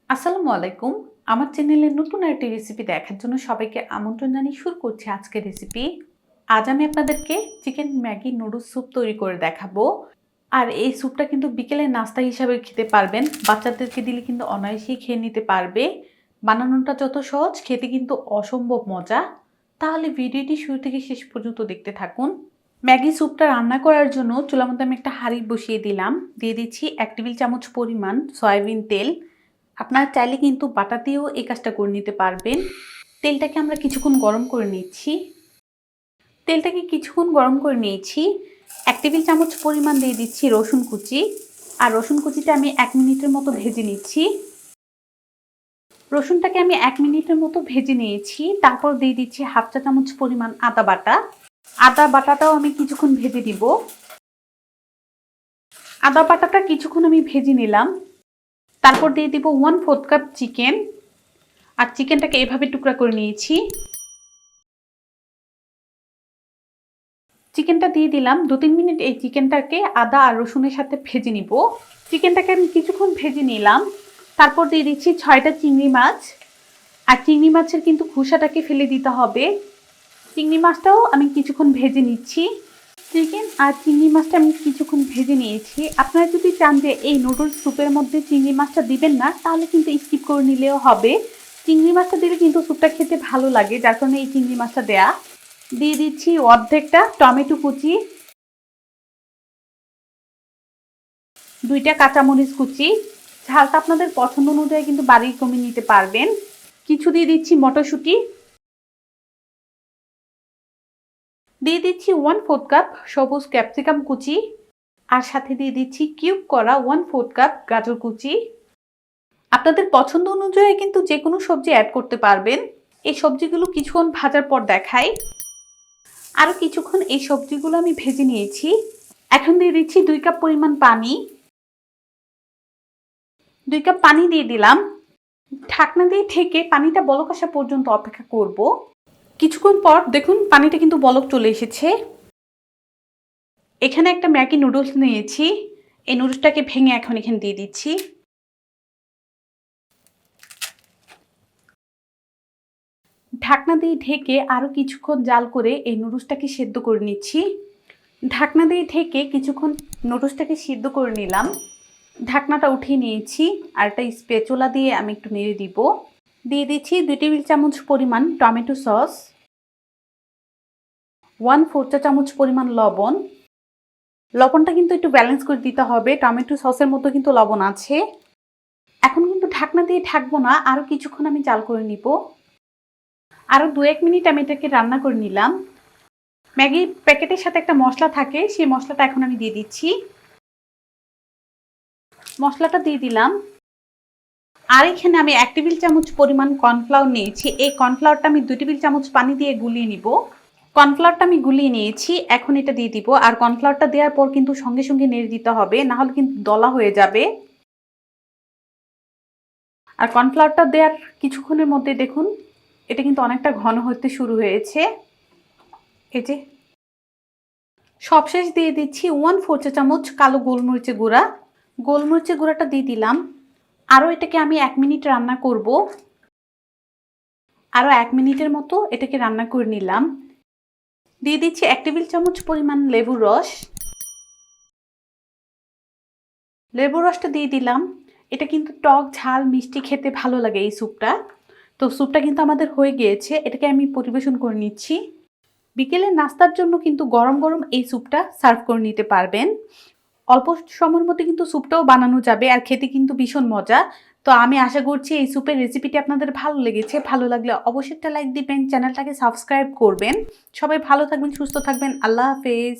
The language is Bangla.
আসসালামু আলাইকুম। আমার চ্যানেলে নতুন আরেকটি রেসিপি দেখার জন্য সবাইকে আমন্ত্রণ জানিয়ে শুরু করছি আজকের রেসিপি। আজ আমি আপনাদেরকে চিকেন ম্যাগি নুডলস স্যুপ তৈরি করে দেখাবো। আর এই স্যুপটা কিন্তু বিকেলের নাস্তা হিসাবে খেতে পারবেন। বাচ্চাদেরকে দিলে কিন্তু অনায়াসেই খেয়ে নিতে পারবে। বানানোটা যত সহজ, খেতে কিন্তু অসম্ভব মজা। তাহলে ভিডিওটি শুরু থেকে শেষ পর্যন্ত দেখতে থাকুন। ম্যাগি স্যুপটা রান্না করার জন্য চুলার মধ্যে আমি একটা হাঁড়ি বসিয়ে দিলাম। দিয়ে দিচ্ছি 1 টেবিল চামচ পরিমাণ সয়াবিন তেল। আপনারা চাইলে কিন্তু বাটা দিয়েও এই কাজটা করে নিতে পারবেন। তেলটাকে আমরা কিছুক্ষণ গরম করে নিচ্ছি। তেলটাকে কিছুক্ষণ গরম করে নিয়েছি। 1 টেবিল চামচ পরিমাণ দিয়ে দিচ্ছি রসুন কুচি। আর রসুন কুচিটা আমি 1 মিনিটের মতো ভেজে নিচ্ছি। রসুনটাকে আমি 1 মিনিটের মতো ভেজে নিয়েছি। তারপর দিয়ে দিচ্ছি 1/2 চা চামচ পরিমাণ আদা বাটা। আদা বাটাটাও আমি কিছুক্ষণ ভেজে দিব। আদা বাটাটা কিছুক্ষণ আমি ভেজে নিলাম। তারপর দিয়ে দিব 1/4 কাপ চিকেন। আর চিকেনটাকে এভাবে টুকরা করে নিয়েছি। চিকেনটা দিয়ে দিলাম। 2-3 মিনিট এই চিকেনটাকে আদা আর রসুনের সাথে ভেজে নিব। চিকেনটাকে আমি কিছুক্ষণ ভেজে নিলাম। তারপর দিয়ে দিচ্ছি 6টা চিংড়ি মাছ। আর চিংড়ি মাছের কিন্তু খোসাটাকে ফেলে দিতে হবে। চিংড়ি মাছটাও আমি কিছুক্ষণ ভেজে নিচ্ছি। চিকেন আর চিংড়ি মাছটা আমি কিছুক্ষণ ভেজে নিয়েছি। আপনারা যদি চান যে এই নুডলস স্যুপের মধ্যে চিংড়ি মাছটা দিবেন না, তাহলে কিন্তু স্কিপ করে নিলেও হবে। চিংড়ি মাছটা দিলে কিন্তু স্যুপটা খেতে ভালো লাগে, যার কারণে এই চিংড়ি মাছটা দেয়া। দিয়ে দিচ্ছি অর্ধেকটা টমেটো কুচি, 2টা কাঁচামরিচ কুচি। ঝালটা আপনাদের পছন্দ অনুযায়ী কিন্তু বাড়িয়ে কমিয়ে নিতে পারবেন। কিছু দিয়ে দিচ্ছি মটরশুঁটি। দিয়ে দিচ্ছি 1/4 কাপ সবুজ ক্যাপসিকাম কুচি। আর সাথে দিয়ে দিচ্ছি কিউব করা 1/4 কাপ গাজর কুচি। আপনাদের পছন্দ অনুযায়ী কিন্তু যে কোনো সবজি অ্যাড করতে পারবেন। এই সবজিগুলো কিছুক্ষণ ভাজার পর দেখাই। আরও কিছুক্ষণ এই সবজিগুলো আমি ভেজে নিয়েছি। এখন দিয়ে দিচ্ছি 2 কাপ পরিমাণ পানি। 2 কাপ পানি দিয়ে দিলাম। ঢাকনা দিয়ে ঢেকে পানিটা বলক আসা পর্যন্ত অপেক্ষা করব। কিছুক্ষণ পর দেখুন পানিটা কিন্তু বলক চলে এসেছে। এখানে একটা ম্যাগি নুডলস নিয়েছি। এই নুডলসটাকে ভেঙে এখন এখানে দিয়ে দিচ্ছি। ঢাকনা দিয়ে ঢেকে আরও কিছুক্ষণ জাল করে এই নুডলসটাকে সেদ্ধ করে নিচ্ছি। ঢাকনা দিয়ে ঢেকে কিছুক্ষণ নুডলসটাকে সিদ্ধ করে নিলাম। ঢাকনাটা উঠিয়ে নিয়েছি। আর একটা স্প্যাচুলা দিয়ে আমি একটু নেড়ে দিব। দিয়ে দিচ্ছি 2 টেবিল চামচ পরিমাণ টমেটো সস, 1/4 চা চামচ পরিমাণ লবণ। লবণটা কিন্তু একটু ব্যালেন্স করে দিতে হবে, টমেটো সসের মধ্যে কিন্তু লবণ আছে। এখন কিন্তু ঢাকনা দিয়ে ঢাকবো না, আরও কিছুক্ষণ আমি জাল করে নিব। আরও 2-1 মিনিট আমি এটাকে রান্না করে নিলাম। ম্যাগি প্যাকেটের সাথে একটা মশলা থাকে, সেই মশলাটা এখন আমি দিয়ে দিচ্ছি। মশলাটা দিয়ে দিলাম। আর এখানে আমি 1 টেবিল চামচ পরিমাণ কর্নফ্লাওয়ার নিয়েছি। এই কর্নফ্লাওয়ারটা আমি 2 টেবিল চামচ পানি দিয়ে গুলিয়ে নিব। কর্নফ্লাওয়ারটা আমি গুলিয়ে নিয়েছি। এখন এটা দিয়ে দিব। আর কর্নফ্লাওয়ারটা দেওয়ার পর কিন্তু সঙ্গে সঙ্গে নেড়ে দিতে হবে, না হলে কিন্তু দলা হয়ে যাবে। আর কর্নফ্লাওয়ারটা দেওয়ার কিছুক্ষণের মধ্যে দেখুন এটা কিন্তু অনেকটা ঘন হতে শুরু হয়েছে। এই যে সবশেষ দিয়ে দিচ্ছি 1/4 চা চামচ কালো গোলমরিচের গুঁড়া। গোলমরিচের গুঁড়াটা দিয়ে দিলাম। আরও এটাকে আমি 1 মিনিট রান্না করব। আরও 1 মিনিটের মতো এটাকে রান্না করে নিলাম। দিয়ে দিচ্ছি 1 টেবিল চামচ পরিমাণ লেবুর রস। লেবুর রসটা দিয়ে দিলাম। এটা কিন্তু টক ঝাল মিষ্টি খেতে ভালো লাগে এই স্যুপটা। তো স্যুপটা কিন্তু আমাদের হয়ে গিয়েছে। এটাকে আমি পরিবেশন করে নিচ্ছি। বিকেলের নাস্তার জন্য কিন্তু গরম গরম এই স্যুপটা সার্ভ করে নিতে পারবেন। অল্প সময়ের মধ্যে কিন্তু স্যুপটাও বানানো যাবে, আর খেতে কিন্তু ভীষণ মজা। তো আমি আশা করছি এই স্যুপের রেসিপিটি আপনাদের ভালো লেগেছে। ভালো লাগলে অবশ্যই একটা লাইক দিবেন, চ্যানেলটাকে সাবস্ক্রাইব করবেন। সবাই ভালো থাকবেন, সুস্থ থাকবেন। আল্লাহ হাফেজ।